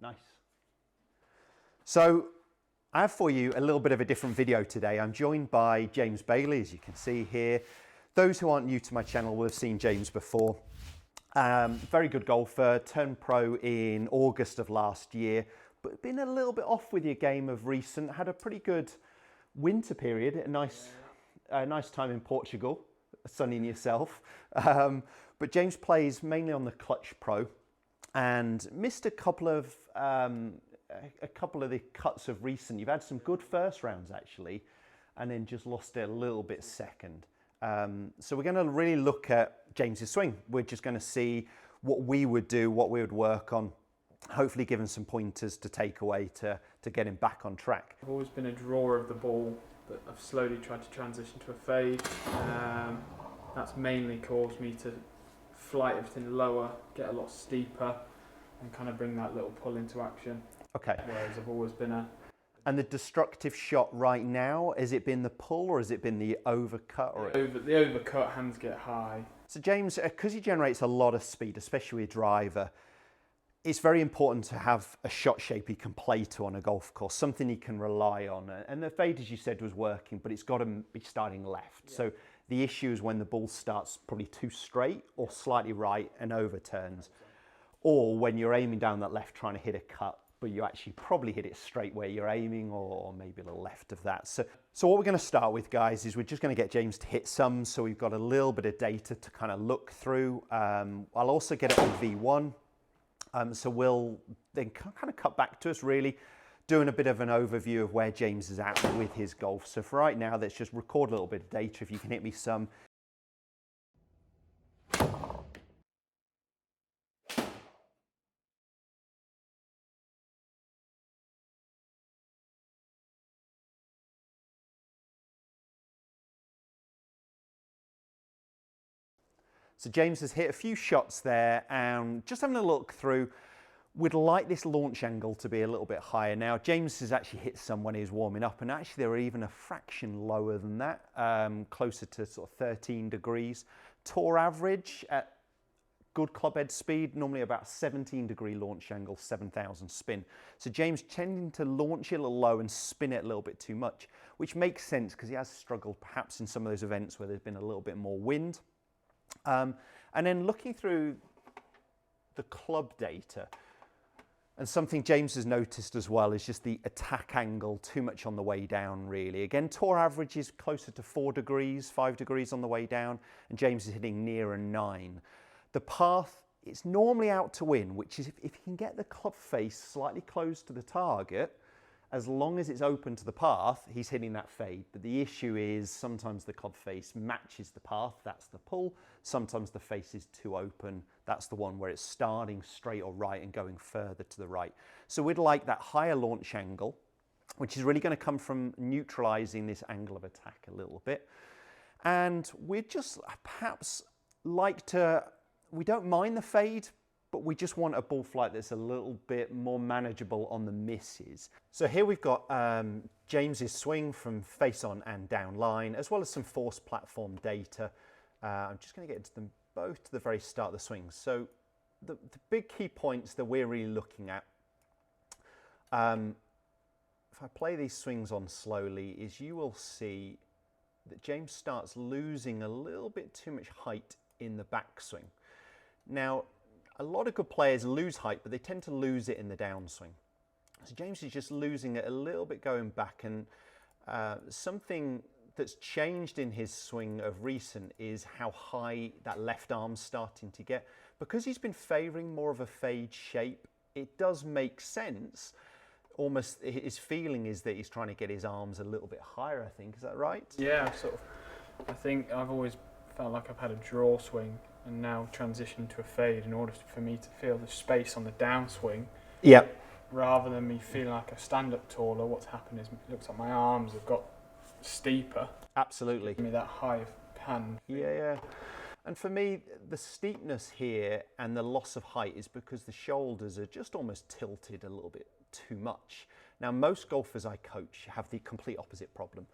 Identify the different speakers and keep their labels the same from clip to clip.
Speaker 1: Nice. So I have for you a little bit of a different video today. I'm joined by James Bailey, as you can see here. Those who aren't new to my channel will have seen James before. Very good golfer, turned pro in August of last year, but been a little bit off with your game of recent. Had a pretty good winter period, a nice time in Portugal, sunning yourself. But James plays mainly on the Clutch Pro and missed a couple of the cuts of recent. You've had some good first rounds actually, and then just lost it a little bit second. So we're going to really look at James's swing. We're just going to see what we would do, what we would work on, hopefully give him some pointers to take away to get him back on track.
Speaker 2: I've always been a drawer of the ball, but I've slowly tried to transition to a fade. That's mainly caused me to flight everything lower, get a lot steeper, and kind of bring that little pull into action.
Speaker 1: Okay.
Speaker 2: Whereas I've always been a...
Speaker 1: And the destructive shot right now, has it been the pull or has it been the overcut? Or
Speaker 2: The overcut, hands get high.
Speaker 1: So James, because he generates a lot of speed, especially with driver, it's very important to have a shot shape he can play to on a golf course, something he can rely on. And the fade, as you said, was working, but it's got to be starting left. Yeah. So the issue is when the ball starts probably too straight or slightly right and overturns, or when you're aiming down that left trying to hit a cut, but you actually probably hit it straight where you're aiming, or maybe a little left of that. So what we're going to start with, guys, is we're just going to get James to hit some, so we've got a little bit of data to kind of look through. I'll also get it on V1, so we'll then kind of cut back to us really, doing a bit of an overview of where James is at with his golf. So for right now, let's just record a little bit of data. If you can hit me some. So James has hit a few shots there, and just having a look through, we'd like this launch angle to be a little bit higher. Now, James has actually hit some when he was warming up, and actually they were even a fraction lower than that, closer to sort of 13 degrees. Tour average at good club head speed, normally about 17-degree launch angle, 7,000 spin. So James tending to launch it a little low and spin it a little bit too much, which makes sense because he has struggled perhaps in some of those events where there's been a little bit more wind. And then looking through the club data, and something James has noticed as well is just the attack angle too much on the way down really. Again, tour average is closer to 4 degrees, 5 degrees on the way down, and James is hitting nearer 9. The path, it's normally out to win, which is if you can get the club face slightly close to the target, as long as it's open to the path, he's hitting that fade. But the issue is sometimes the club face matches the path, that's the pull. Sometimes the face is too open, that's the one where it's starting straight or right and going further to the right. So we'd like that higher launch angle, which is really going to come from neutralizing this angle of attack a little bit. And we'd just perhaps like to, we don't mind the fade, but we just want a ball flight that's a little bit more manageable on the misses. So here we've got James's swing from face on and down line, as well as some force platform data. I'm just going to get into them both to the very start of the swing. So the big key points that we're really looking at, if I play these swings on slowly, is you will see that James starts losing a little bit too much height in the backswing. Now, a lot of good players lose height, but they tend to lose it in the downswing. So James is just losing it a little bit going back, and something that's changed in his swing of recent is how high that left arm's starting to get. Because he's been favouring more of a fade shape, it does make sense. Almost his feeling is that he's trying to get his arms a little bit higher, I think. Is that right?
Speaker 2: Yeah, sort of. I think I've always felt like I've had a draw swing and now transitioned to a fade in order for me to feel the space on the downswing.
Speaker 1: Yeah.
Speaker 2: Rather than me feeling like I stand up taller, what's happened is it looks like my arms have got steeper.
Speaker 1: Absolutely.
Speaker 2: Give me that high hand.
Speaker 1: Yeah. And for me, the steepness here and the loss of height is because the shoulders are just almost tilted a little bit too much. Now, most golfers I coach have the complete opposite problem.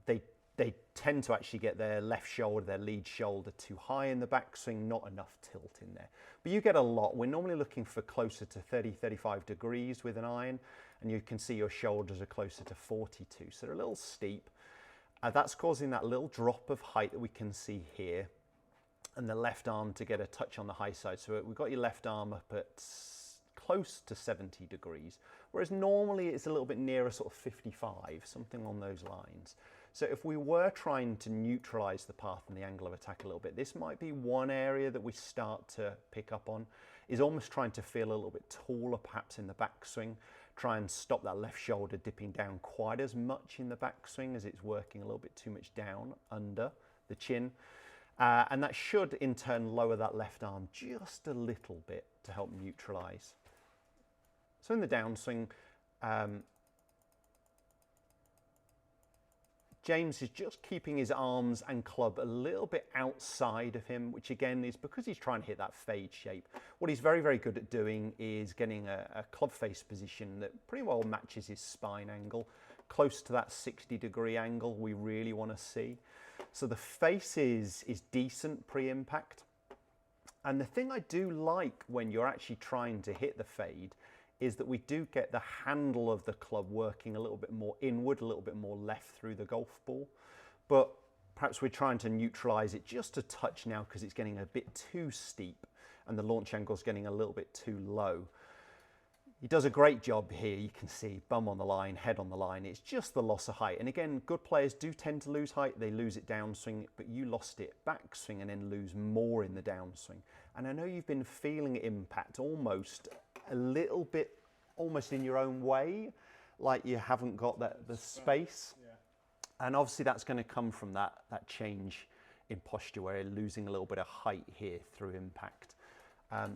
Speaker 1: They they tend to actually get their left shoulder, their lead shoulder too high in the backswing, not enough tilt in there. But you get a lot. We're normally looking for closer to 30, 35 degrees with an iron, and you can see your shoulders are closer to 42, so they're a little steep. That's causing that little drop of height that we can see here, and the left arm to get a touch on the high side. So we've got your left arm up at close to 70 degrees, whereas normally it's a little bit nearer sort of 55, something along those lines. So if we were trying to neutralize the path and the angle of attack a little bit, this might be one area that we start to pick up on, is almost trying to feel a little bit taller perhaps in the backswing, try and stop that left shoulder dipping down quite as much in the backswing as it's working a little bit too much down under the chin. And that should in turn lower that left arm just a little bit to help neutralize. So in the downswing, James is just keeping his arms and club a little bit outside of him, which again is because he's trying to hit that fade shape. What he's very, very good at doing is getting a club face position that pretty well matches his spine angle, close to that 60-degree angle we really want to see. So the face is decent pre-impact. And the thing I do like when you're actually trying to hit the fade is that we do get the handle of the club working a little bit more inward, a little bit more left through the golf ball. But perhaps we're trying to neutralize it just a touch now because it's getting a bit too steep and the launch angle is getting a little bit too low. He does a great job here. You can see bum on the line, head on the line. It's just the loss of height. And again, good players do tend to lose height. They lose it downswing, but you lost it backswing and then lose more in the downswing. And I know you've been feeling impact almost a little bit, almost in your own way, like you haven't got the space. Yeah. And obviously that's going to come from that change in posture where you're losing a little bit of height here through impact.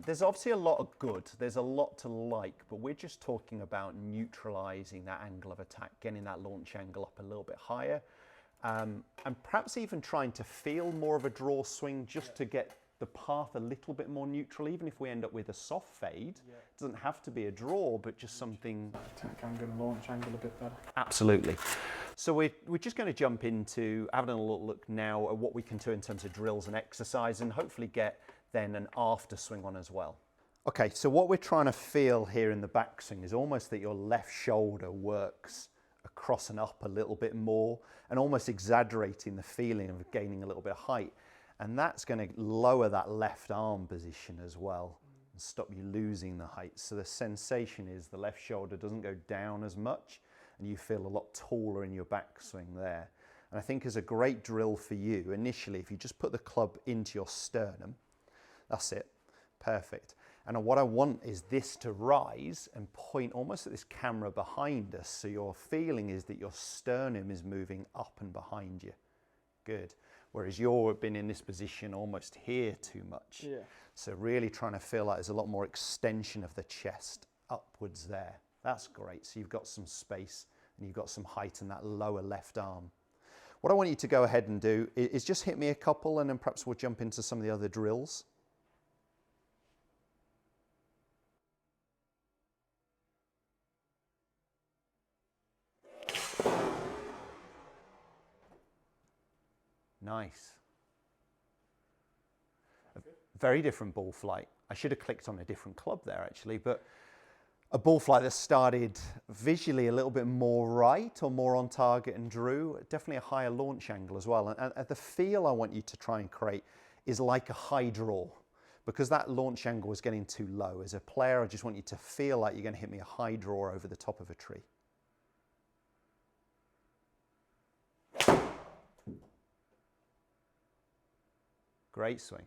Speaker 1: There's obviously a lot of good, there's a lot to like, but we're just talking about neutralizing that angle of attack, getting that launch angle up a little bit higher, and perhaps even trying to feel more of a draw swing just to get the path a little bit more neutral, even if we end up with a soft fade. Yeah. It doesn't have to be a draw, but just something.
Speaker 2: Attack angle and launch angle a bit better.
Speaker 1: Absolutely. So we're just going to jump into having a little look now at what we can do in terms of drills and exercise, and hopefully get then an after swing on as well. Okay, so what we're trying to feel here in the backswing is almost that your left shoulder works across and up a little bit more and almost exaggerating the feeling of gaining a little bit of height. And that's going to lower that left arm position as well and stop you losing the height. So the sensation is the left shoulder doesn't go down as much and you feel a lot taller in your backswing there. And I think as a great drill for you, initially, if you just put the club into your sternum, that's it, perfect. And what I want is this to rise and point almost at this camera behind us. So your feeling is that your sternum is moving up and behind you. Good. Whereas you've been in this position almost here too much. Yeah. So really trying to feel like there's a lot more extension of the chest upwards there. That's great. So you've got some space and you've got some height in that lower left arm. What I want you to go ahead and do is just hit me a couple and then perhaps we'll jump into some of the other drills. Nice. A very different ball flight. I should have clicked on a different club there actually, but a ball flight that started visually a little bit more right or more on target and drew, definitely a higher launch angle as well. And the feel I want you to try and create is like a high draw, because that launch angle was getting too low. As a player, I just want you to feel like you're going to hit me a high draw over the top of a tree. Great swing.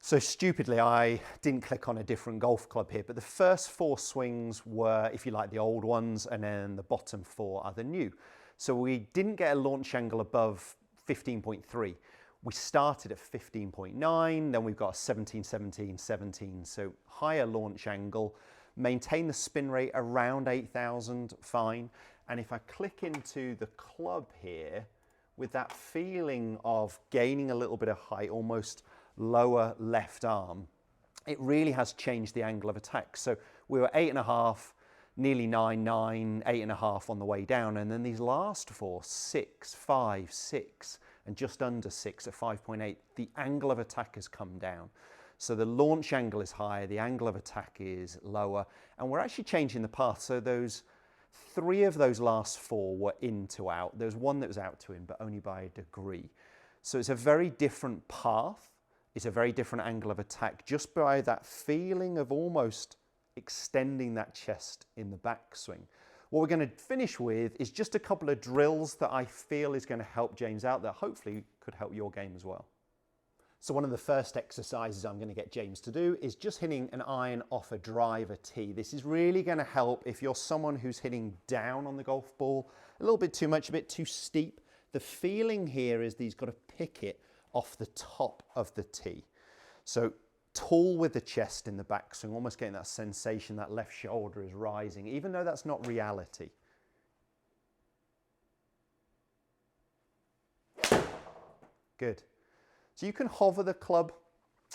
Speaker 1: So stupidly, I didn't click on a different golf club here, but the first 4 swings were, if you like, the old ones, and then the bottom 4 are the new. So we didn't get a launch angle above 15.3. We started at 15.9, then we've got 17, 17, 17. So higher launch angle, maintain the spin rate around 8,000, fine. And if I click into the club here, with that feeling of gaining a little bit of height, almost lower left arm, it really has changed the angle of attack. So we were 8.5, nearly 9, 9, 8.5 on the way down. And then these last 4, 6, 5, 6, and just under 6 at 5.8, the angle of attack has come down. So the launch angle is higher, the angle of attack is lower, and we're actually changing the path. So those 3 of those last 4 were in to out. There's 1 that was out to in, but only by a degree. So it's a very different path. It's a very different angle of attack just by that feeling of almost extending that chest in the backswing. What we're going to finish with is just a couple of drills that I feel is going to help James out that hopefully could help your game as well. So one of the first exercises I'm going to get James to do is just hitting an iron off a driver tee. This is really going to help if you're someone who's hitting down on the golf ball, a little bit too much, a bit too steep. The feeling here is that he's got to pick it off the top of the tee. So tall with the chest in the backswing, almost getting that sensation that left shoulder is rising, even though that's not reality. Good. So you can hover the club,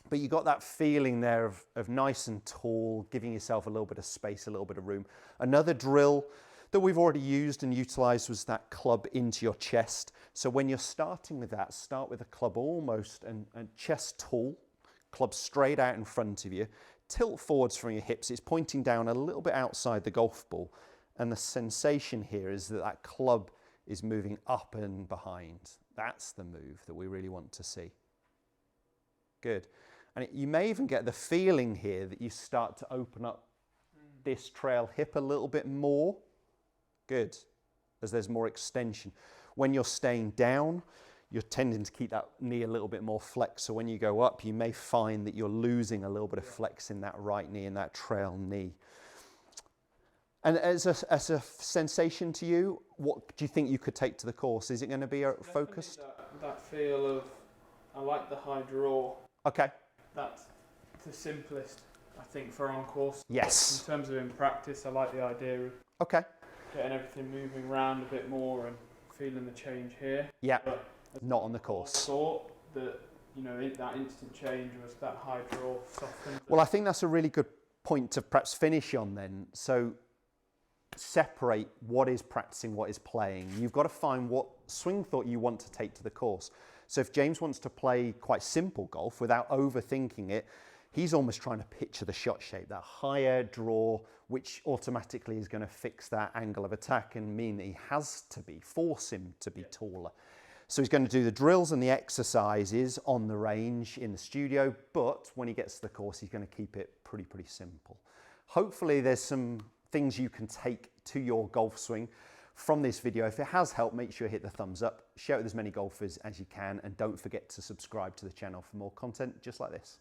Speaker 1: but you got that feeling there of nice and tall, giving yourself a little bit of space, a little bit of room. Another drill that we've already used and utilized was that club into your chest. So when you're starting with that, start with a club almost and chest tall, club straight out in front of you, tilt forwards from your hips. It's pointing down a little bit outside the golf ball. And the sensation here is that that club is moving up and behind. That's the move that we really want to see. Good. And you may even get the feeling here that you start to open up this trail hip a little bit more. Good, as there's more extension. When you're staying down, you're tending to keep that knee a little bit more flexed. So when you go up, you may find that you're losing a little bit of flex in that right knee and that trail knee. And as a sensation to you, what do you think you could take to the course? Is it going to be focused?
Speaker 2: That feel of, I like the high draw.
Speaker 1: Okay.
Speaker 2: That's the simplest, I think, for on course.
Speaker 1: Yes.
Speaker 2: In terms of in practice, I like the idea of getting everything moving around a bit more and feeling the change here.
Speaker 1: Yeah. But not on the course.
Speaker 2: I thought that, you know, that instant change was that high draw softened.
Speaker 1: Well, I think that's a really good point to perhaps finish on then. So separate what is practicing, what is playing. You've got to find what swing thought you want to take to the course. So if James wants to play quite simple golf without overthinking it, he's almost trying to picture the shot shape, that higher draw, which automatically is going to fix that angle of attack and mean that he has to force him to be taller. So he's going to do the drills and the exercises on the range in the studio, but when he gets to the course, he's going to keep it pretty simple. Hopefully there's some things you can take to your golf swing from this video. If it has helped, make sure you hit the thumbs up, share it with as many golfers as you can, and don't forget to subscribe to the channel for more content just like this.